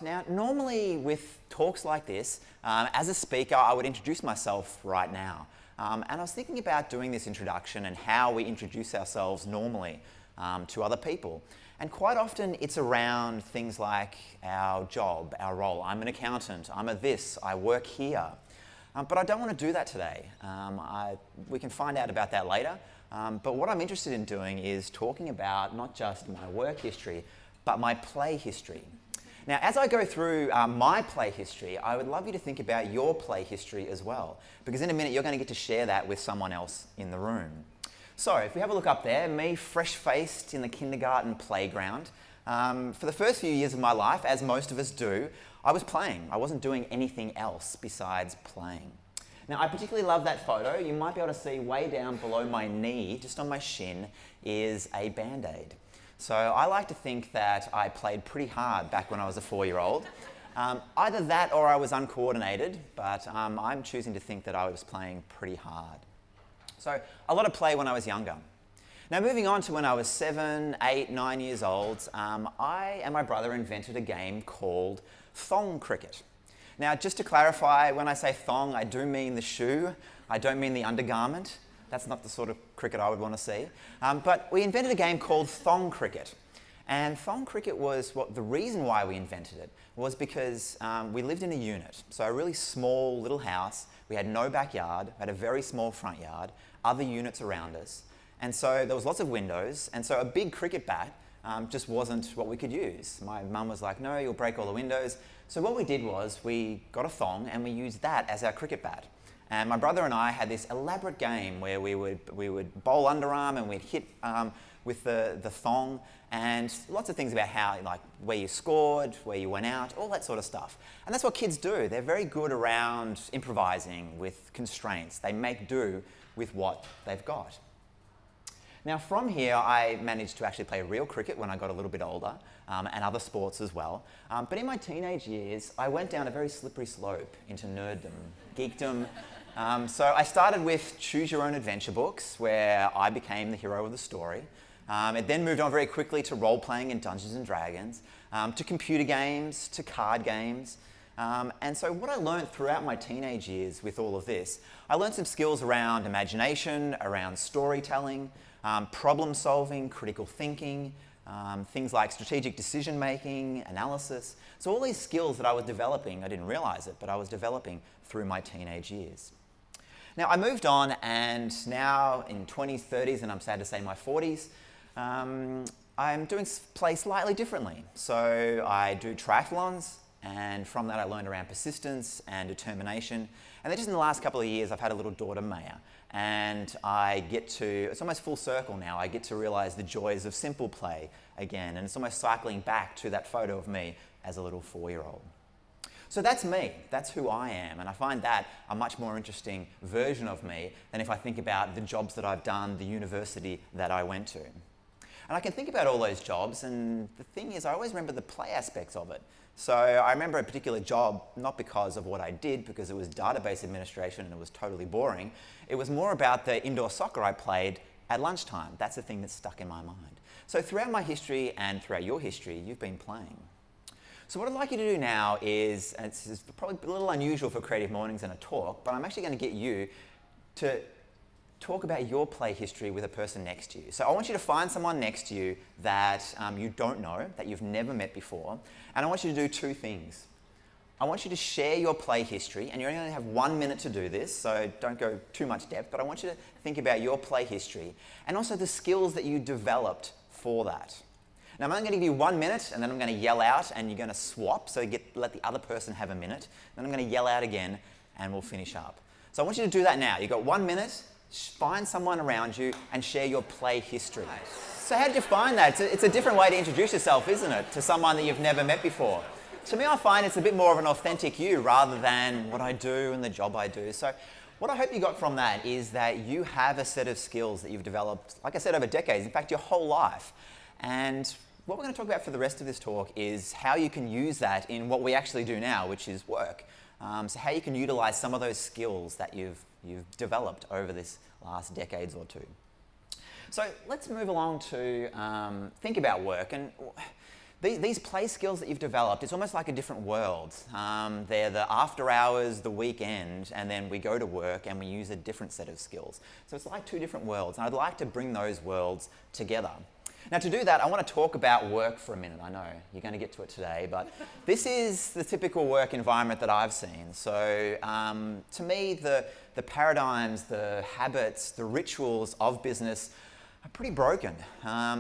Now, normally with talks like this, as a speaker, I would introduce myself right now. And I was thinking about doing this introduction and how we introduce ourselves normally to other people. And quite often it's around things like our job, our role. I'm an accountant, I'm a this, I work here. But I don't want to do that today. We can find out about that later. But what I'm interested in doing is talking about not just my work history, but my play history. Now, as I go through my play history, I would love you to think about your play history as well, because in a minute you're going to get to share that with someone else in the room. So, if we have a look up there, me fresh-faced in the kindergarten playground. For the first few years of my life, as most of us do, I was playing. I wasn't doing anything else besides playing. Now, I particularly love that photo. You might be able to see way down below my knee, just on my shin, is a Band-Aid. So I like to think that I played pretty hard back when I was a 4-year-old. Either that or I was uncoordinated, but I'm choosing to think that I was playing pretty hard. So a lot of play when I was younger. Now moving on to when I was 7, 8, 9 years old, I and my brother invented a game called thong cricket. Now just to clarify, when I say thong, I do mean the shoe, I don't mean the undergarment. That's not the sort of cricket I would want to see. But we invented a game called thong cricket. And thong cricket was the reason why we invented it was because we lived in a unit. So a really small little house. We had no backyard, had a very small front yard, other units around us. And so there was lots of windows. And so a big cricket bat just wasn't what we could use. My mum was like, no, you'll break all the windows. So what we did was we got a thong and we used that as our cricket bat. And my brother and I had this elaborate game where we would bowl underarm and we'd hit with the thong, and lots of things about how, like, where you scored, where you went out, all that sort of stuff. And that's what kids do. They're very good around improvising with constraints. They make do with what they've got. Now from here, I managed to actually play real cricket when I got a little bit older, and other sports as well. But in my teenage years, I went down a very slippery slope into nerddom, geekdom. So I started with choose your own adventure books, where I became the hero of the story. It then moved on very quickly to role-playing in Dungeons and Dragons, to computer games, to card games. And so what I learned throughout my teenage years with all of this, I learned some skills around imagination, around storytelling, problem solving, critical thinking, things like strategic decision making, analysis. So all these skills that I was developing, I didn't realize it, but I was developing through my teenage years. Now I moved on, and now in 20s, 30s, and I'm sad to say my 40s, I'm doing play slightly differently. So I do triathlons, and from that I learned around persistence and determination. And then just in the last couple of years, I've had a little daughter, Maya, and it's almost full circle now, I get to realize the joys of simple play again, and it's almost cycling back to that photo of me as a little 4-year-old. So that's me, that's who I am, and I find that a much more interesting version of me than if I think about the jobs that I've done, the university that I went to. And I can think about all those jobs, and the thing is, I always remember the play aspects of it. So I remember a particular job, not because of what I did, because it was database administration and it was totally boring. It was more about the indoor soccer I played at lunchtime. That's the thing that stuck in my mind. So throughout my history and throughout your history, you've been playing. So what I'd like you to do now is, and it's probably a little unusual for Creative Mornings and a talk, but I'm actually going to get you to talk about your play history with a person next to you. So I want you to find someone next to you that you don't know, that you've never met before, and I want you to do two things. I want you to share your play history, and you're only going to have 1 minute to do this, so don't go too much depth, but I want you to think about your play history and also the skills that you developed for that. Now I'm only going to give you 1 minute, and then I'm going to yell out, and you're going to swap, so let the other person have a minute. Then I'm going to yell out again, and we'll finish up. So I want you to do that now. You've got 1 minute. Find someone around you and share your play history. So how did you find that? It's a different way to introduce yourself, isn't it? To someone that you've never met before. to me, I find it's a bit more of an authentic you rather than what I do and the job I do. So what I hope you got from that is that you have a set of skills that you've developed, like I said, over decades, in fact, your whole life. And what we're going to talk about for the rest of this talk is how you can use that in what we actually do now, which is work. So how you can utilize some of those skills that you've developed over this last decades or two. So let's move along to think about work. And these play skills that you've developed, it's almost like a different world. They're the after hours, the weekend, and then we go to work and we use a different set of skills. So it's like two different worlds, and I'd like to bring those worlds together. Now to do that, I want to talk about work for a minute. I know you're going to get to it today, but this is the typical work environment that I've seen. So to me, the paradigms, the habits, the rituals of business are pretty broken.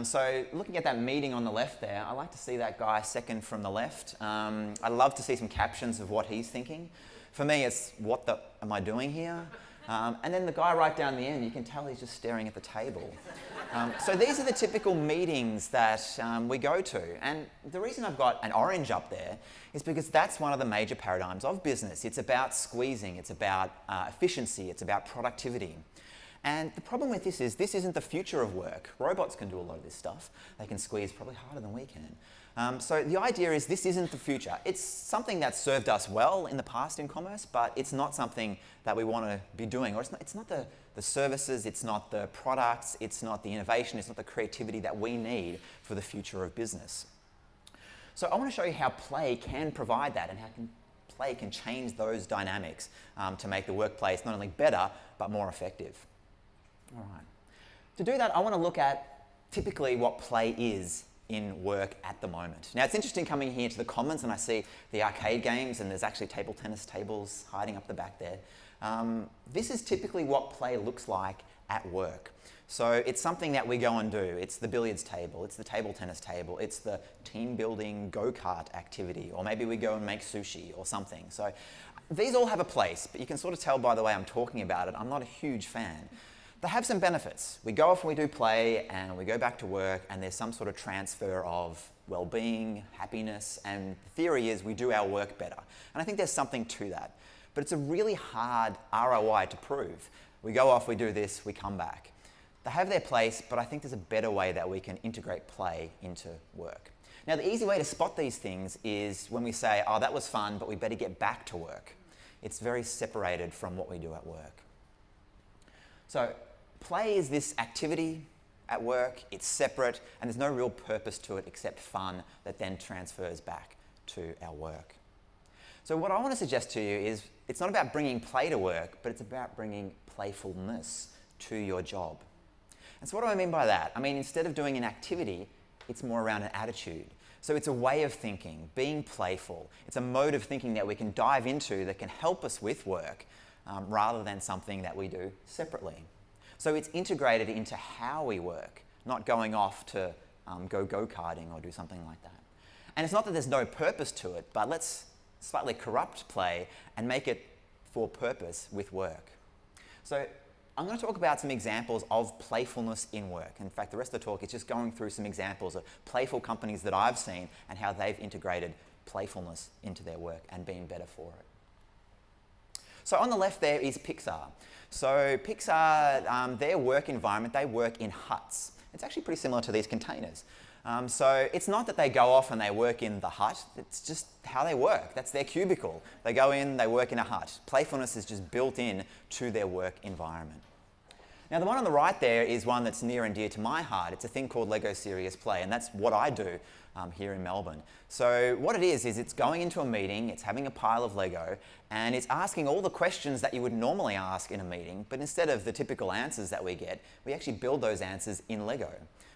So looking at that meeting on the left there, I like to see that guy second from the left. I'd love to see some captions of what he's thinking. For me, it's what the am I doing here? And then the guy right down the end, you can tell he's just staring at the table. So these are the typical meetings that we go to. And the reason I've got an orange up there is because that's one of the major paradigms of business. It's about squeezing, it's about efficiency, it's about productivity. And the problem with this isn't the future of work. Robots can do a lot of this stuff. They can squeeze probably harder than we can. So the idea is this isn't the future. It's something that's served us well in the past in commerce, but it's not something that we want to be doing. Or it's not the services, it's not the products, it's not the innovation, it's not the creativity that we need for the future of business. So I want to show you how play can provide that and how play can change those dynamics to make the workplace not only better, but more effective. All right. To do that, I want to look at typically what play is in work at the moment. Now, it's interesting coming here to the Commons and I see the arcade games and there's actually table tennis tables hiding up the back there. This is typically what play looks like at work. So it's something that we go and do. It's the billiards table, it's the table tennis table, it's the team building go-kart activity, or maybe we go and make sushi or something. So these all have a place, but you can sort of tell by the way I'm talking about it, I'm not a huge fan. They have some benefits. We go off and we do play and we go back to work and there's some sort of transfer of well-being, happiness, and the theory is we do our work better. And I think there's something to that. But it's a really hard ROI to prove. We go off, we do this, we come back. They have their place, but I think there's a better way that we can integrate play into work. Now, the easy way to spot these things is when we say, oh, that was fun, but we better get back to work. It's very separated from what we do at work. So play is this activity at work, it's separate, and there's no real purpose to it except fun that then transfers back to our work. So what I want to suggest to you is it's not about bringing play to work, but it's about bringing playfulness to your job. And so what do I mean by that? I mean, instead of doing an activity, it's more around an attitude. So it's a way of thinking, being playful. It's a mode of thinking that we can dive into that can help us with work rather than something that we do separately. So it's integrated into how we work, not going off to go go-karting or do something like that. And it's not that there's no purpose to it, but let's slightly corrupt play and make it for purpose with work. So I'm going to talk about some examples of playfulness in work. In fact, the rest of the talk is just going through some examples of playful companies that I've seen and how they've integrated playfulness into their work and been better for it. So on the left there is Pixar. So Pixar, their work environment, they work in huts. It's actually pretty similar to these containers. So it's not that they go off and they work in the hut, it's just how they work. That's their cubicle. They go in, they work in a hut. Playfulness is just built in to their work environment. Now the one on the right there is one that's near and dear to my heart. It's a thing called Lego Serious Play, and that's what I do here in Melbourne. So what it is it's going into a meeting, it's having a pile of Lego, and it's asking all the questions that you would normally ask in a meeting, but instead of the typical answers that we get, we actually build those answers in Lego.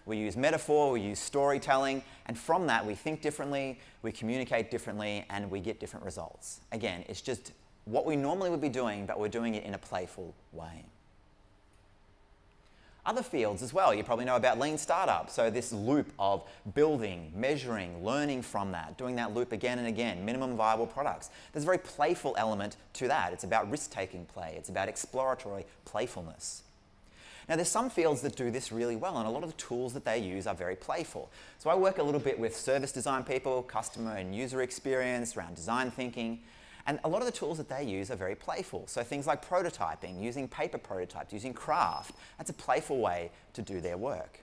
We use metaphor, we use storytelling, and from that we think differently, we communicate differently, and we get different results. Again, it's just what we normally would be doing, but we're doing it in a playful way. Other fields as well, you probably know about lean startup. So this loop of building, measuring, learning from that, doing that loop again and again, minimum viable products. There's a very playful element to that. It's about risk-taking play. It's about exploratory playfulness. Now there's some fields that do this really well, and a lot of the tools that they use are very playful. So I work a little bit with service design people, customer and user experience, around design thinking, and a lot of the tools that they use are very playful. So things like prototyping, using paper prototypes, using craft, that's a playful way to do their work.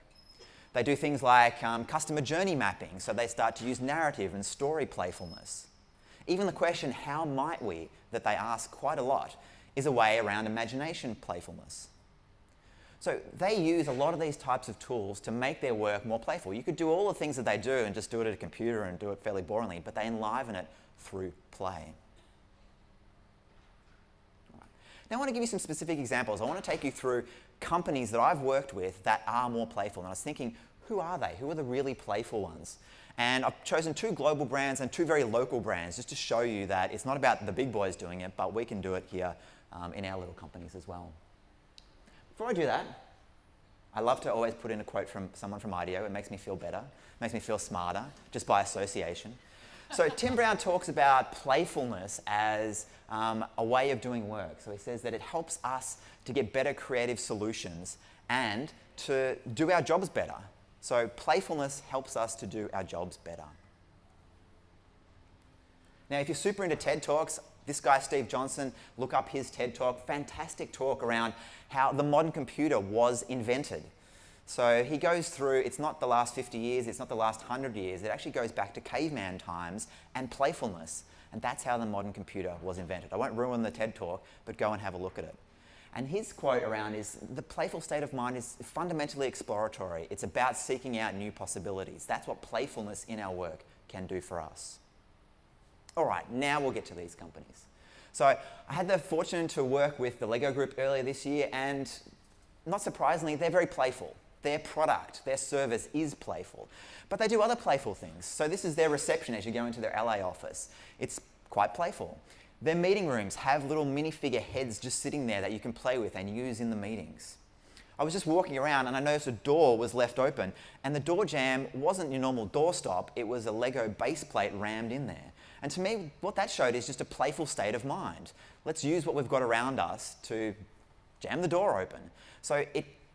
They do things like customer journey mapping, so they start to use narrative and story playfulness. Even the question, how might we, that they ask quite a lot, is a way around imagination playfulness. So they use a lot of these types of tools to make their work more playful. You could do all the things that they do and just do it at a computer and do it fairly boringly, but they enliven it through play. Now I want to give you some specific examples. I want to take you through companies that I've worked with that are more playful. And I was thinking, who are they? Who are the really playful ones? And I've chosen 2 global brands and 2 very local brands just to show you that it's not about the big boys doing it, but we can do it here in our little companies as well. Before I do that, I love to always put in a quote from someone from IDEO. It makes me feel better, makes me feel smarter, just by association. So Tim Brown talks about playfulness as a way of doing work. So he says that it helps us to get better creative solutions and to do our jobs better. So playfulness helps us to do our jobs better. Now, if you're super into TED Talks, this guy, Steve Johnson, look up his TED Talk. Fantastic talk around how the modern computer was invented. So he goes through, it's not the last 50 years, it's not the last 100 years, it actually goes back to caveman times and playfulness. And that's how the modern computer was invented. I won't ruin the TED Talk, but go and have a look at it. And his quote around is, the playful state of mind is fundamentally exploratory. It's about seeking out new possibilities. That's what playfulness in our work can do for us. All right, now we'll get to these companies. So I had the fortune to work with the Lego Group earlier this year, and not surprisingly, they're very playful. Their product, their service is playful. But they do other playful things. So this is their reception as you go into their LA office. It's quite playful. Their meeting rooms have little minifigure heads just sitting there that you can play with and use in the meetings. I was just walking around and I noticed a door was left open, and the door jamb wasn't your normal doorstop, it was a Lego base plate rammed in there. And to me, what that showed is just a playful state of mind. Let's use what we've got around us to jam the door open. So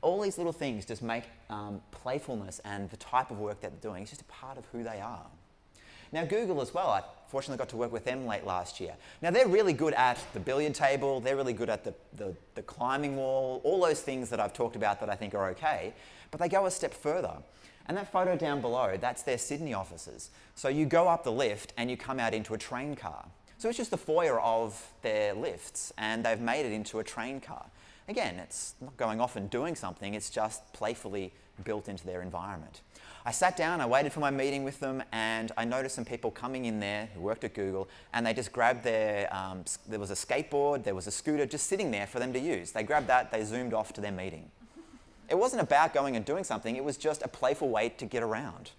all these little things just make playfulness and the type of work that they're doing, it's just a part of who they are. Now Google as well, I fortunately got to work with them late last year. Now they're really good at the billiard table, they're really good at the climbing wall, all those things that I've talked about that I think are okay, but they go a step further. And that photo down below, that's their Sydney offices. So you go up the lift and you come out into a train car. So it's just the foyer of their lifts, and they've made it into a train car. Again, it's not going off and doing something, it's just playfully built into their environment. I sat down, I waited for my meeting with them, and I noticed some people coming in there who worked at Google, and they just grabbed their, there was a skateboard, there was a scooter just sitting there for them to use. They grabbed that, they zoomed off to their meeting. It wasn't about going and doing something, it was just a playful way to get around.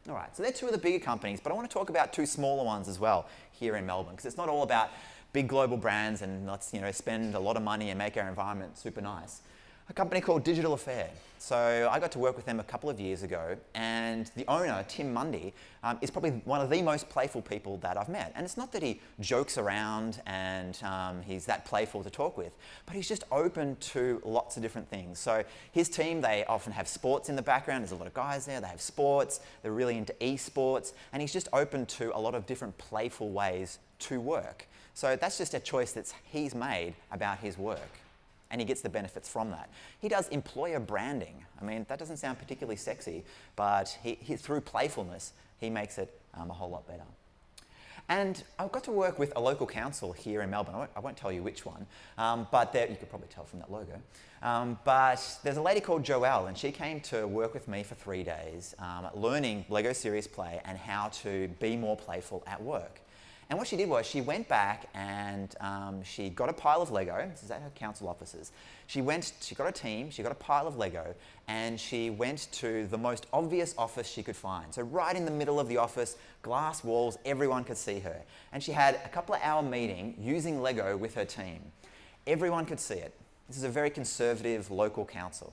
All right, so they're 2 of the bigger companies, but I want to talk about 2 smaller ones as well here in Melbourne, because it's not all about big global brands and let's spend a lot of money and make our environment super nice. A company called Digital Affair. So I got to work with them a couple of years ago, and the owner, Tim Mundy, is probably one of the most playful people that I've met. And it's not that he jokes around and he's that playful to talk with, but he's just open to lots of different things. So his team, they often have sports in the background. There's a lot of guys there, they have sports, they're really into esports, and he's just open to a lot of different playful ways to work. So that's just a choice that he's made about his work, and he gets the benefits from that. He does employer branding. I mean, that doesn't sound particularly sexy, but through playfulness, he makes it a whole lot better. And I've got to work with a local council here in Melbourne. I won't tell you which one, but you could probably tell from that logo. But there's a lady called Joelle, and she came to work with me for 3 days, learning Lego Serious Play and how to be more playful at work. And what she did was she went back and she got a pile of Lego. This is at her council offices. She got a team, she got a pile of Lego, and she went to the most obvious office she could find. So right in the middle of the office, glass walls, everyone could see her. And she had a couple of hour meeting using Lego with her team. Everyone could see it. This is a very conservative local council.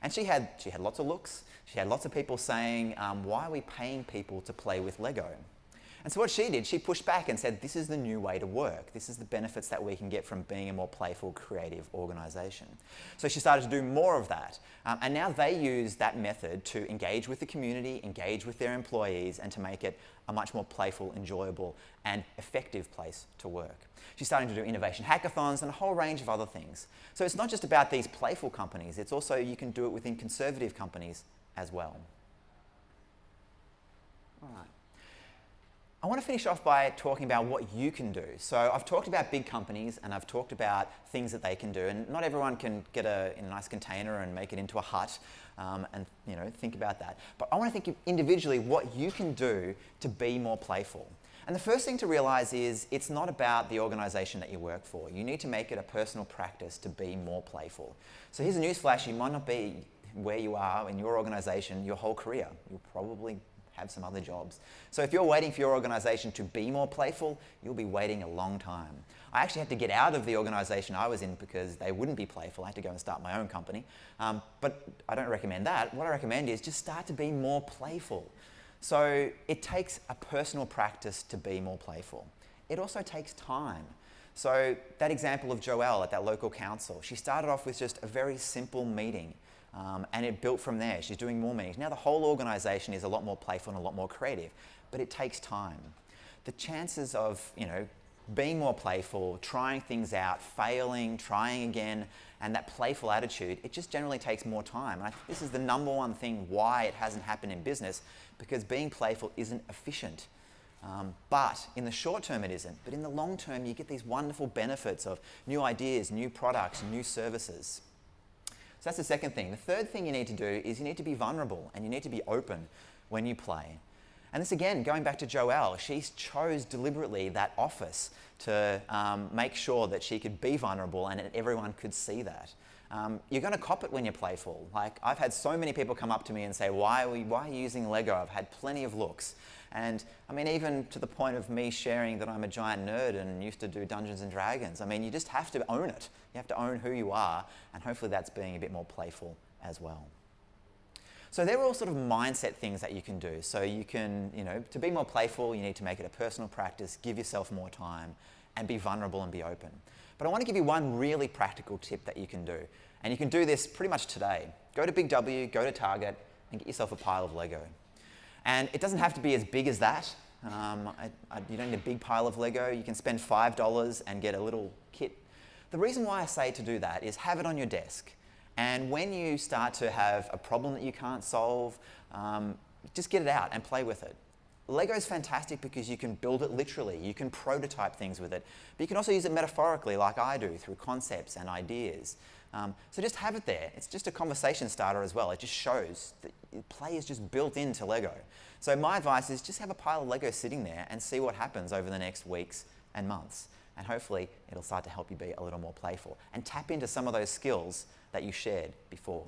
And she had lots of looks. She had lots of people saying, why are we paying people to play with Lego? And so what she did, she pushed back and said, this is the new way to work. This is the benefits that we can get from being a more playful, creative organisation. So she started to do more of that. And now they use that method to engage with the community, engage with their employees, and to make it a much more playful, enjoyable, and effective place to work. She's starting to do innovation hackathons and a whole range of other things. So it's not just about these playful companies, it's also you can do it within conservative companies as well. All right. I want to finish off by talking about what you can do. So I've talked about big companies and I've talked about things that they can do, and not everyone can get a nice container and make it into a hut and think about that. But I want to think individually what you can do to be more playful. And the first thing to realize is it's not about the organisation that you work for. You need to make it a personal practice to be more playful. So here's a newsflash, you might not be where you are in your organisation your whole career. You'll probably have some other jobs. So if you're waiting for your organisation to be more playful, you'll be waiting a long time. I actually had to get out of the organisation I was in because they wouldn't be playful. I had to go and start my own company. But I don't recommend that. What I recommend is just start to be more playful. So it takes a personal practice to be more playful. It also takes time. So that example of Joelle at that local council, she started off with just a very simple meeting. And it built from there. She's doing more meetings. Now the whole organisation is a lot more playful and a lot more creative, but it takes time. The chances of, being more playful, trying things out, failing, trying again, and that playful attitude, it just generally takes more time. And I think this is the number one thing why it hasn't happened in business, because being playful isn't efficient. But in the short term it isn't. But in the long term you get these wonderful benefits of new ideas, new products, new services. So that's the second thing. The third thing you need to do is you need to be vulnerable and you need to be open when you play. And this again, going back to Joelle, she chose deliberately that office to make sure that she could be vulnerable and everyone could see that. You're going to cop it when you're playful. Like, I've had so many people come up to me and say, why are you using Lego? I've had plenty of looks. And I mean, even to the point of me sharing that I'm a giant nerd and used to do Dungeons and Dragons. I mean, you just have to own it. You have to own who you are, and hopefully that's being a bit more playful as well. So they're all sort of mindset things that you can do. So you can, to be more playful, you need to make it a personal practice, give yourself more time, and be vulnerable and be open. But I want to give you one really practical tip that you can do. And you can do this pretty much today. Go to Big W, go to Target, and get yourself a pile of Lego. And it doesn't have to be as big as that. You don't need a big pile of Lego. You can spend $5 and get a little kit. The reason why I say to do that is have it on your desk. And when you start to have a problem that you can't solve, just get it out and play with it. Lego is fantastic because you can build it literally. You can prototype things with it. But you can also use it metaphorically like I do through concepts and ideas. So just have it there. It's just a conversation starter as well. It just shows that play is just built into Lego. So my advice is just have a pile of Lego sitting there and see what happens over the next weeks and months. And hopefully it'll start to help you be a little more playful and tap into some of those skills that you shared before.